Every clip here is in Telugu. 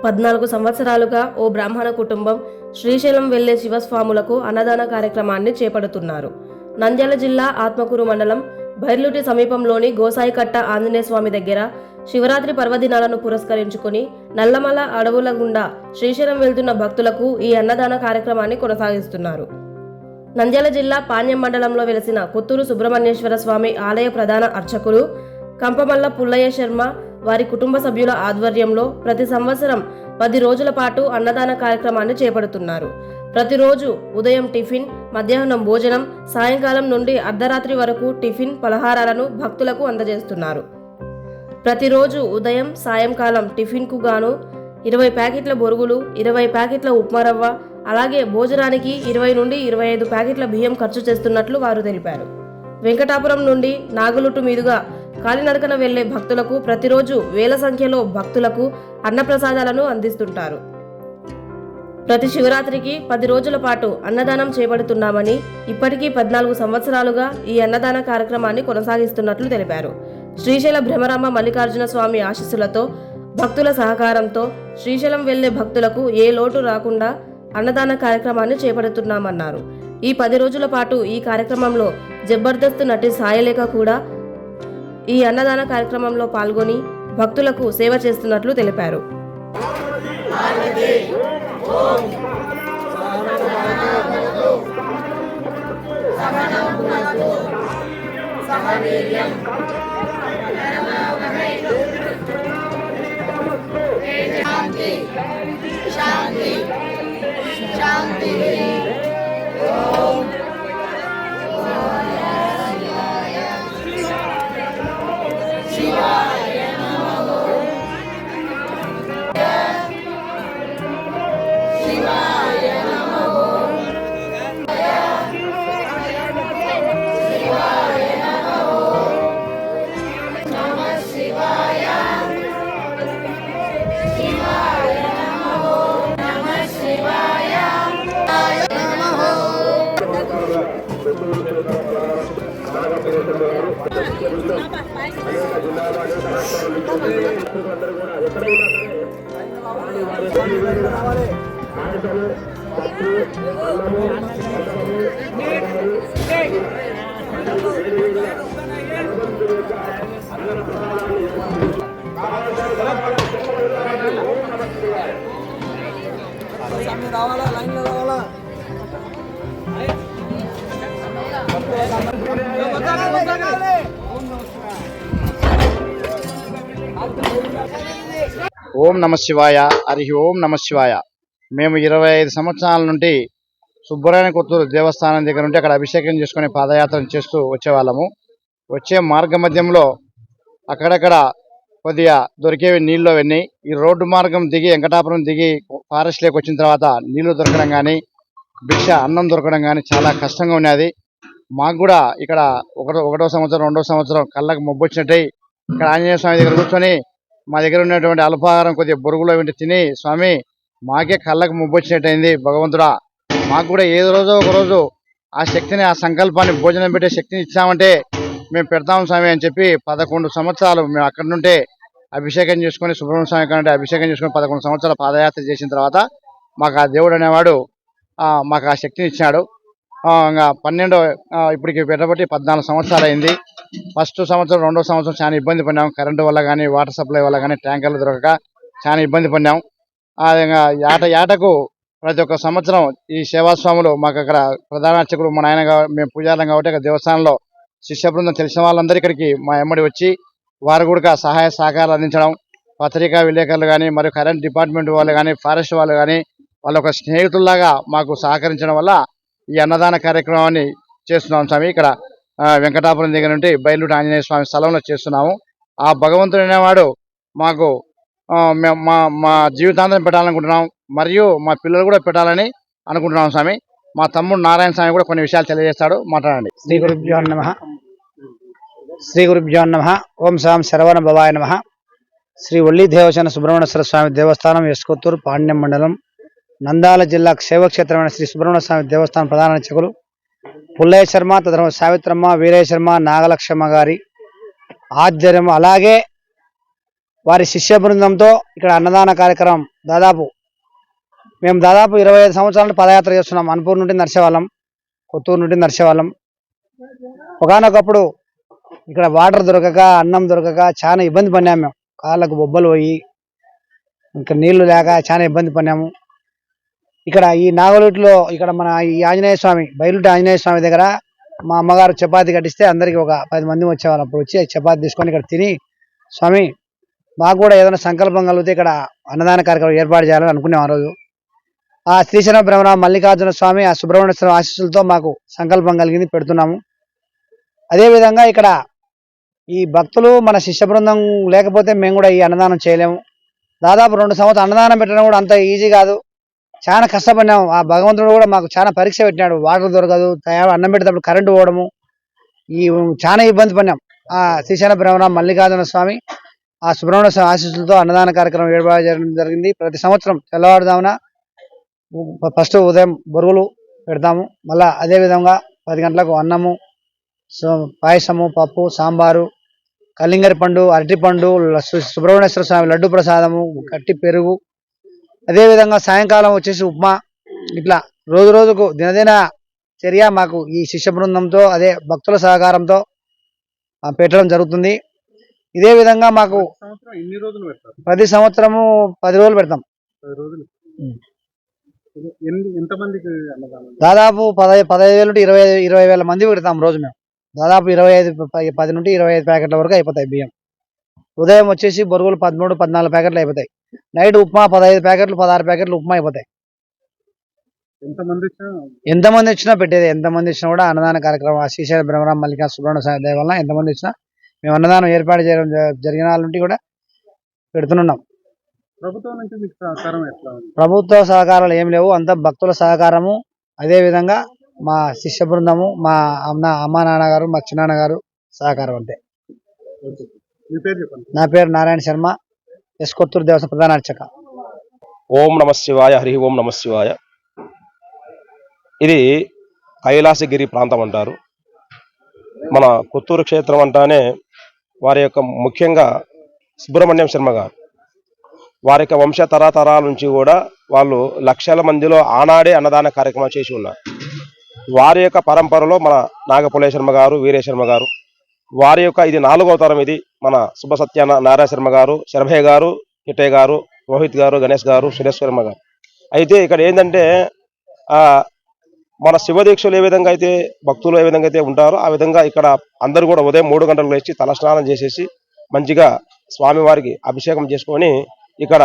14 సంవత్సరాలుగా ఓ బ్రాహ్మణ కుటుంబం శ్రీశైలం వెళ్లే శివస్వాములకు అన్నదాన కార్యక్రమాన్ని చేపడుతున్నారు. నంద్యాల జిల్లా ఆత్మకూరు మండలం బైర్లుటి సమీపంలోని గోసాయికట్ట ఆంజనేయ స్వామి దగ్గర శివరాత్రి పర్వదినాలను పురస్కరించుకుని నల్లమల అడవుల గుండా శ్రీశైలం వెళ్తున్న భక్తులకు ఈ అన్నదాన కార్యక్రమాన్ని కొనసాగిస్తున్నారు. నంద్యాల జిల్లా పాణ్యం మండలంలో వెలసిన కొత్తూరు సుబ్రహ్మణ్యేశ్వర స్వామి ఆలయ ప్రధాన అర్చకులు కంపమల్ల పుల్లయ్య శర్మ వారి కుటుంబ సభ్యుల ఆధ్వర్యంలో ప్రతి సంవత్సరం 10 రోజుల పాటు అన్నదాన కార్యక్రమాన్ని చేపడుతున్నారు. ప్రతిరోజు ఉదయం టిఫిన్, మధ్యాహ్నం భోజనం, సాయంకాలం నుండి అర్ధరాత్రి వరకు టిఫిన్, పలహారాలను భక్తులకు అందజేస్తున్నారు. ప్రతిరోజు ఉదయం, సాయంకాలం టిఫిన్కు గాను 20 ప్యాకెట్ల బొరుగులు, 20 ప్యాకెట్ల ఉప్మా రవ్వ, అలాగే భోజనానికి 20 నుండి 25 ప్యాకెట్ల బియ్యం ఖర్చు చేస్తున్నట్లు వారు తెలిపారు. వెంకటాపురం నుండి నాగులుట్టు మీదుగా కాలినడకన వెళ్లే భక్తులకు ప్రతిరోజు వేల సంఖ్యలో భక్తులకు అన్నప్రసాదాలను అందిస్తుంటారు. ప్రతి శివరాత్రికి 10 రోజుల పాటు అన్నదానం చేపడుతున్నామని, ఇప్పటికీ 14 సంవత్సరాలుగా ఈ అన్నదాన కార్యక్రమాన్ని కొనసాగిస్తున్నట్లు తెలిపారు. శ్రీశైల భ్రమరామ మల్లికార్జున స్వామి ఆశీస్సులతో, భక్తుల సహకారంతో శ్రీశైలం వెళ్లే భక్తులకు ఏ లోటు రాకుండా అన్నదాన కార్యక్రమాన్ని చేపడుతున్నామన్నారు. ఈ 10 రోజుల పాటు ఈ కార్యక్రమంలో జబర్దస్త్ నటి సాయలేఖ కూడా ఈ అన్నదాన కార్యక్రమంలో పాల్గొని భక్తులకు సేవ చేస్తున్నట్లు తెలిపారు. ఓం నమ శివాయ. హరి ఓం నమ శివాయ. మేము 25 సంవత్సరాల నుండి సుబ్బరాయన కొత్తూరు దేవస్థానం దగ్గర నుండి అక్కడ అభిషేకం చేసుకుని పాదయాత్ర చేస్తూ వచ్చేవాళ్ళము. వచ్చే మార్గ మధ్యంలో అక్కడక్కడ కొద్దిగా దొరికేవి నీళ్ళు అవన్నీ. ఈ రోడ్డు మార్గం దిగి వెంకటాపురం దిగి ఫారెస్ట్ లేక్ వచ్చిన తర్వాత నీళ్లు దొరకడం కానీ, భిక్ష అన్నం దొరకడం కానీ చాలా కష్టంగా ఉన్నది. మాకు కూడా ఇక్కడ ఒకటో సంవత్సరం, 2వ సంవత్సరం కళ్ళకు మొబ్బు వచ్చినట్టయి ఇక్కడ ఆంజనేయ స్వామి దగ్గర కూర్చొని మా దగ్గర ఉన్నటువంటి అల్పాహారం కొద్దిగా బొరుగులో వెంట తిని, స్వామి మాకే కళ్ళకు మొబ్బు వచ్చినట్టయింది, భగవంతుడా మాకు కూడా ఏదో రోజు ఒక రోజు ఆ శక్తిని, ఆ సంకల్పాన్ని, భోజనం పెట్టే శక్తిని ఇచ్చామంటే మేము పెడతాం స్వామి అని చెప్పి 11 సంవత్సరాలు మేము అక్కడి నుండే అభిషేకం చేసుకుని, సుబ్రహ్మణ్య స్వామి కంటే అభిషేకం చేసుకుని 11 సంవత్సరాల పాదయాత్ర చేసిన తర్వాత మాకు ఆ దేవుడు అనేవాడు మాకు ఆ శక్తిని ఇచ్చాడు. ఇంకా 12 ఇప్పటికి పెట్టబట్టి 14 సంవత్సరాలు అయింది. ఫస్ట్ సంవత్సరం, 2వ సంవత్సరం చాలా ఇబ్బంది పడినాం. కరెంటు వల్ల కానీ, వాటర్ సప్లై వల్ల కానీ, ట్యాంకర్లు దొరకక చాలా ఇబ్బంది పడినాం. ఏటకు ప్రతి ఒక్క సంవత్సరం ఈ సేవాస్వాములు మాకు అక్కడ ప్రధాన అర్చకులు మా నాయన, మేము పూజారులం కాబట్టి అక్కడ దేవస్థానంలో శిష్య బృందం తెలిసిన వాళ్ళందరూ ఇక్కడికి మా ఎమ్మడి వచ్చి వారు కూడా సహాయ సహకారాలు అందించడం, పత్రికా విలేకరులు కానీ, మరియు కరెంట్ డిపార్ట్మెంట్ వాళ్ళు కానీ, ఫారెస్ట్ వాళ్ళు కానీ, వాళ్ళ ఒక స్నేహితుల్లాగా మాకు సహకరించడం వల్ల ఈ అన్నదాన కార్యక్రమాన్ని చేస్తున్నాం స్వామి. ఇక్కడ వెంకటాపురం దగ్గర నుండి బైర్లుటి ఆంజనేయ స్వామి స్థలంలో చేస్తున్నాము. ఆ భగవంతుడు అనేవాడు మాకు మా జీవితాంతం పెట్టాలనుకుంటున్నాం, మరియు మా పిల్లలు కూడా పెట్టాలని అనుకుంటున్నాం స్వామి. మా తమ్ముడు నారాయణ స్వామి కూడా కొన్ని విషయాలు తెలియజేస్తాడు, మాట్లాడండి. శ్రీ గురుభ్యో నమః. శ్రీ గురుభ్యో నమః. ఓం సాం శరవణ భవాయ నమః. శ్రీ ఒల్లి దేవసేన సుబ్రహ్మణ్యేశ్వర స్వామి దేవస్థానం, ఎస్కొత్తూరు, పాణ్యం మండలం, నంద్యాల జిల్లా శైవక్షేత్రమైన శ్రీ సుబ్రహ్మణ్య స్వామి దేవస్థానం ప్రధాన అర్చకులు పుల్లయ్య శర్మ, తదనమ సావిత్రమ్మ, వీరయ్య శర్మ, నాగలక్ష్మ గారి ఆధ్వర్యం, అలాగే వారి శిష్య బృందంతో ఇక్కడ అన్నదాన కార్యక్రమం మేము దాదాపు 25 సంవత్సరాలు పదయాత్ర చేస్తున్నాం. అన్పూర్ నుండి నర్సేవాళ్ళం, కొత్తూరు నుండి నర్సేవాళ్ళం. ఒకనొకప్పుడు ఇక్కడ వాటర్ దొరకక, అన్నం దొరకక చాలా ఇబ్బంది పడినాము. మేము కాళ్ళకు బొబ్బలు పోయి ఇంకా నీళ్లు లేక చాలా ఇబ్బంది పడినాము. ఇక్కడ ఈ నాగలుటిలో ఇక్కడ మన ఈ ఆంజనేయ స్వామి, బయలుటి ఆంజనేయ స్వామి దగ్గర మా అమ్మగారు చపాతీ కట్టిస్తే అందరికి ఒక 10 మంది వచ్చేవాళ్ళు. అప్పుడు వచ్చి చపాతీ తీసుకొని ఇక్కడ తిని, స్వామి మాకు కూడా ఏదైనా సంకల్పం కలిగితే ఇక్కడ అన్నదాన కార్యక్రమం ఏర్పాటు చేయాలని అనుకున్నాం. ఆ రోజు ఆ శ్రీశైలం బ్రహ్మ మల్లికార్జున స్వామి, ఆ సుబ్రహ్మణ్య స్వామి ఆశీస్సులతో మాకు సంకల్పం కలిగింది, పెడుతున్నాము. అదేవిధంగా ఇక్కడ ఈ భక్తులు మన శిష్య బృందం లేకపోతే మేము కూడా ఈ అన్నదానం చేయలేము. దాదాపు 2 సంవత్సరాలు అన్నదానం పెట్టడం కూడా అంత ఈజీ కాదు, చాలా కష్టపడినాము. ఆ భగవంతుడు కూడా మాకు చాలా పరీక్ష పెట్టినాడు. వాటర్ దొరకదు, అన్నం పెట్టేటప్పుడు కరెంటు పోవడము, చాలా ఇబ్బంది పడినాం. ఆ శ్రీశైల బ్రహ్మ మల్లికార్జున స్వామి, ఆ సుబ్రహ్మణ్య స్వామి ఆశీస్సులతో అన్నదాన కార్యక్రమం ఏర్పాటు చేయడం జరిగింది. ప్రతి సంవత్సరం తెల్లవారుదామున ఫస్ట్ ఉదయం బొరుగులు పెడతాము. మళ్ళా అదేవిధంగా 10 గంటలకు అన్నము, పాయసము, పప్పు, సాంబారు, కలింగరి పండు, అరటిపండు, సుబ్రహ్మణ్యేశ్వర స్వామి లడ్డు ప్రసాదము, గట్టి పెరుగు, అదేవిధంగా సాయంకాలం వచ్చేసి ఉప్మా. ఇట్లా రోజు రోజుకు దినదిన చర్య మాకు ఈ శిష్య బృందంతో అదే భక్తుల సహకారంతో పెట్టడం జరుగుతుంది. ఇదే విధంగా మాకు ప్రతి సంవత్సరము 10 రోజులు పెడతాం. దాదాపు 15,000 నుండి 20,000 మంది పెడతాం రోజు. మేము దాదాపు 10 నుండి 25 ప్యాకెట్ల వరకు అయిపోతాయి బియ్యం. ఉదయం వచ్చేసి బొరుగులు 13-14 ప్యాకెట్లు అయిపోతాయి. నైట్ ఉప్మా 15 ప్యాకెట్లు 16 ప్యాకెట్లు ఉప్మా అయిపోతాయి. ఎంతమంది వచ్చినా పెట్టేది, ఎంతమంది వచ్చినా కూడా అన్నదాన కార్యక్రమం శ్రీశైల బ్రహ్మ మల్లికా సుబ్రహ్మణ్య స్వామి దయ వల్ల ఎంతమంది వచ్చినా మేము అన్నదానం ఏర్పాటు చేయడం జరిగిన వాళ్ళ నుండి కూడా పెడుతున్నాం. ప్రభుత్వ సహకారాలు ఏం లేవు, అంత భక్తుల సహకారము. అదే విధంగా మా శిష్య బృందము, మా అమ్మ నాన్నగారు, మా చిన్నాన్నగారు సహకారం అంతే. నా పేరు నారాయణ శర్మ, కొత్తూరు దేవస్థానం ప్రధాన అర్చక. ఓం నమ శివాయ, హరి ఓం నమ శివాయ. ఇది కైలాసగిరి ప్రాంతం అంటారు. మన కొత్తూరు క్షేత్రం అంటానే వారి యొక్క ముఖ్యంగా సుబ్రహ్మణ్యం శర్మ గారు, వారి యొక్క వంశ తరతరాల నుంచి కూడా వాళ్ళు లక్షల మందిలో ఆనాడే అన్నదాన కార్యక్రమం చేసి ఉన్నారు. వారి యొక్క పరంపరలో మన నాగపులే శర్మ గారు, వీరే శర్మ గారు, వారి యొక్క ఇది 4వ తరం. ఇది మన సుబ్బసత్య నారాయణ శర్మ గారు, శర్భయ్య గారు, కిట్టయ్య గారు, రోహిత్ గారు, గణేష్ గారు, సురేష్ శర్మ గారు. అయితే ఇక్కడ ఏంటంటే మన శివదీక్షలు ఏ విధంగా అయితే భక్తులు ఏ విధంగా అయితే ఉంటారో ఆ విధంగా ఇక్కడ అందరూ కూడా ఉదయం 3 గంటలకు లేచి తలస్నానం చేసేసి మంచిగా స్వామివారికి అభిషేకం చేసుకొని ఇక్కడ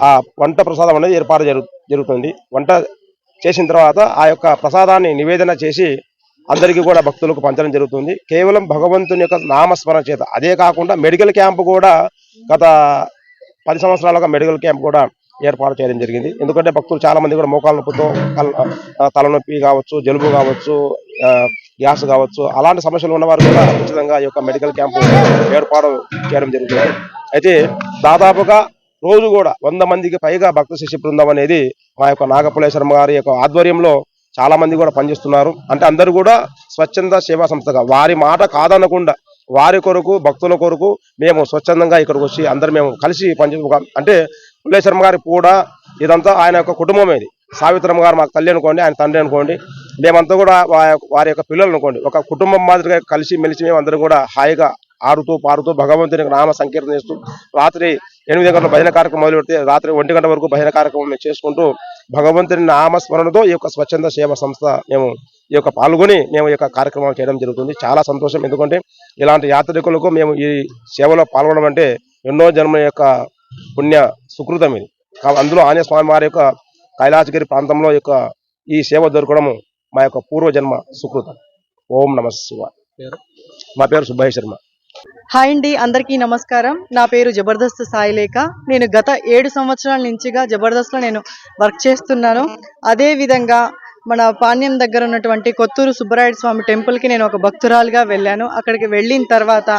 ఆ వంట ప్రసాదం అనేది ఏర్పాటు జరుగుతుంది. వంట చేసిన తర్వాత ఆ యొక్క ప్రసాదాన్ని నివేదన చేసి అందరికీ కూడా భక్తులకు పంచడం జరుగుతుంది. కేవలం భగవంతుని యొక్క నామస్మరణ చేత. అదే కాకుండా మెడికల్ క్యాంపు కూడా గత 10 సంవత్సరాలుగా మెడికల్ క్యాంప్ కూడా ఏర్పాటు చేయడం జరిగింది. ఎందుకంటే భక్తులు చాలా మంది కూడా మోకాళ్ళ నొప్పితో, తలనొప్పి కావచ్చు, జలుబు కావచ్చు, గ్యాస్ కావచ్చు, అలాంటి సమస్యలు ఉన్నవారు కూడా ఉచితంగా ఈ యొక్క మెడికల్ క్యాంపు ఏర్పాటు చేయడం జరుగుతుంది. అయితే దాదాపుగా రోజు కూడా 100 మందికి పైగా భక్త శిష్య బృందం అనేది మా యొక్క నాగపులే శర్మ గారి యొక్క ఆధ్వర్యంలో చాలా మంది కూడా పనిచేస్తున్నారు. అంటే అందరూ కూడా స్వచ్ఛంద సేవా సంస్థగా వారి మాట కాదనకుండా వారి కొరకు, భక్తుల కొరకు మేము స్వచ్ఛందంగా ఇక్కడికి వచ్చి అందరు మేము కలిసి పనిచేస్తాం. అంటే పులే శర్మ గారి కూడా ఇదంతా ఆయన యొక్క కుటుంబం. ఇది సావిత్రమ్మ గారు మాకు తల్లి అనుకోండి, ఆయన తండ్రి అనుకోండి, మేమంతా కూడా వారి యొక్క పిల్లలు అనుకోండి. ఒక కుటుంబం మాదిరిగా కలిసి మెలిసి మేము అందరూ కూడా హాయిగా ఆడుతూ పాడుతూ భగవంతుని నామ సంకీర్తన చేస్తూ రాత్రి 8 గంటల భజన కార్యక్రమం మొదలు పెడితే రాత్రి 1 గంట వరకు భజన కార్యక్రమం చేసుకుంటూ భగవంతుని నామస్మరణతో ఈ యొక్క స్వచ్ఛంద సేవా సంస్థ మేము ఈ యొక్క పాల్గొని మేము ఈ యొక్క కార్యక్రమాలు చేయడం జరుగుతుంది. చాలా సంతోషం. ఎందుకంటే ఇలాంటి యాత్రికులకు మేము ఈ సేవలో పాల్గొనడం అంటే ఎన్నో జన్మల యొక్క పుణ్య సుకృతం ఇది. అందులో ఆంజనేయ స్వామి వారి యొక్క కైలాసగిరి ప్రాంతంలో యొక్క ఈ సేవ దొరకడం మా యొక్క పూర్వజన్మ సుకృతం. ఓం నమ శివాయ. మా పేరు సుబ్బయ్య శర్మ. హాయ్ అండి, అందరికీ నమస్కారం. నా పేరు జబర్దస్త్ సాయిలేఖ. నేను గత 7 సంవత్సరాల నుంచిగా జబర్దస్త్లో నేను వర్క్ చేస్తున్నాను. అదే విధంగా మన పాణ్యం దగ్గర ఉన్నటువంటి కొత్తూరు సుబ్బరాయుడు స్వామి టెంపుల్కి నేను ఒక భక్తురాలుగా వెళ్ళాను. అక్కడికి వెళ్ళిన తర్వాత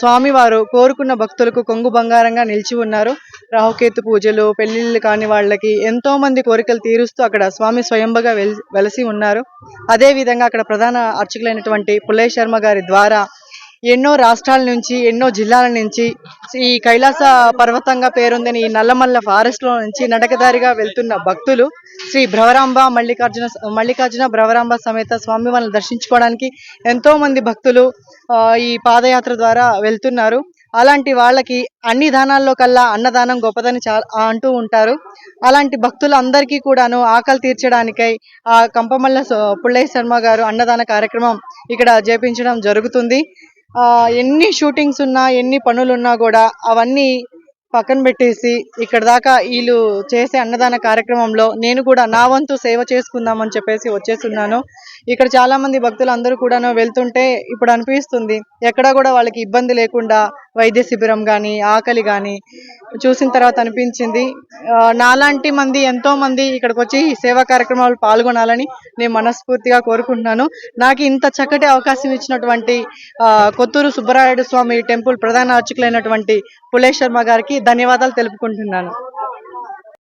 స్వామివారు కోరుకున్న భక్తులకు కొంగు బంగారంగా నిలిచి ఉన్నారు. రాహుకేతు పూజలు, పెళ్లిళ్ళు కాని వాళ్ళకి ఎంతో మంది కోరికలు తీరుస్తూ అక్కడ స్వామి స్వయంభుగా వెలసి ఉన్నారు. అదే విధంగా అక్కడ ప్రధాన అర్చకులైనటువంటి పులే శర్మ గారి ద్వారా ఎన్నో రాష్ట్రాల నుంచి, ఎన్నో జిల్లాల నుంచి, ఈ కైలాస పర్వతంగా పేరొందిన ఈ నల్లమల్ల ఫారెస్ట్ లో నుంచి నడకదారిగా వెళ్తున్న భక్తులు శ్రీ భ్రవరాంబ మల్లికార్జున భ్రవరాంబ సమేత స్వామి వాళ్ళని దర్శించుకోవడానికి ఎంతో మంది భక్తులు ఈ పాదయాత్ర ద్వారా వెళ్తున్నారు. అలాంటి వాళ్ళకి అన్ని దానాల్లో కల్లా అన్నదానం గొప్పదని అంటూ ఉంటారు. అలాంటి భక్తులందరికీ కూడాను ఆకలి తీర్చడానికై ఆ కంపమల్ల పుల్లయ్య శర్మ గారు అన్నదాన కార్యక్రమం ఇక్కడ చేపించడం జరుగుతుంది. ఎన్ని షూటింగ్స్ ఉన్నా, ఎన్ని పనులున్నా కూడా అవన్నీ పక్కన పెట్టేసి ఇక్కడ దాకా వీళ్ళు చేసే అన్నదాన కార్యక్రమంలో నేను కూడా నా వంతు సేవ చేసుకుందామని చెప్పేసి వచ్చేస్తున్నాను. ఇక్కడ చాలా మంది భక్తులు అందరూ కూడాను వెళ్తుంటే ఇప్పుడు అనిపిస్తుంది ఎక్కడా కూడా వాళ్ళకి ఇబ్బంది లేకుండా వైద్య శిబిరం కానీ, ఆకలి కానీ చూసిన తర్వాత అనిపించింది నాలాంటి మంది ఎంతో మంది ఇక్కడికి వచ్చి ఈ సేవా కార్యక్రమాలు పాల్గొనాలని నేను మనస్ఫూర్తిగా కోరుకుంటున్నాను. నాకు ఇంత చక్కటి అవకాశం ఇచ్చినటువంటి కొత్తూరు సుబ్బరాయుడు స్వామి టెంపుల్ ప్రధాన అర్చకులైనటువంటి పుల్లయ్య శర్మ గారికి ధన్యవాదాలు తెలుపుకుంటున్నాను.